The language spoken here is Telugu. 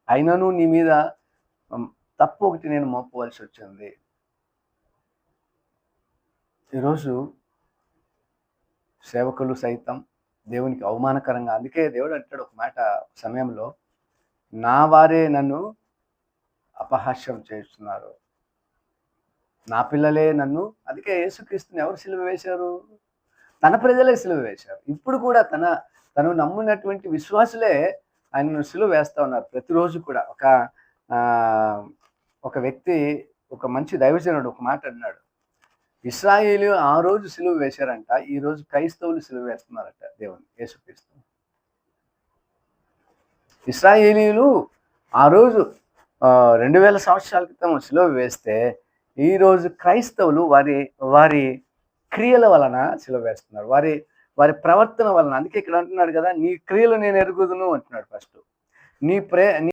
అయినను నీ మీద తప్పు ఒకటి నేను మోపవలసి వచ్చింది. ఈరోజు సేవకులు సైతం దేవునికి అవమానకరంగా, అందుకే దేవుడు అంటాడు ఒక మాట సమయంలో, నా వారే నన్ను అపహాస్యం చేస్తున్నారు, నా పిల్లలే నన్ను. అందుకే యేసుక్రీస్తుని ఎవరు సిలువ వేశారు? తన ప్రజలే సిలువ వేశారు. ఇప్పుడు కూడా తను నమ్మినటువంటి విశ్వాసులే ఆయనను సిలువ వేస్తా ఉన్నారు ప్రతిరోజు కూడా. ఒక వ్యక్తి, ఒక మంచి దైవజనుడు ఒక మాట అన్నాడు. ఇశ్రాయేలీయులు ఆ రోజు సిలువ వేశారంట, ఈ రోజు క్రైస్తవులు సిలువ వేస్తున్నారట దేవుని యేసుక్రీస్తు. ఇశ్రాయేలీయులు ఆ రోజు 2000 సంవత్సరాల క్రితం సిలువ వేస్తే, ఈరోజు క్రైస్తవులు వారి వారి క్రియల వలన సిలువ వేస్తున్నారు. వారి వారి ప్రవర్తన వలన. అందుకే ఇక్కడ అంటున్నాడు కదా, నీ క్రియలు నేను ఎరుగుదును అంటున్నాడు ఫస్ట్. నీ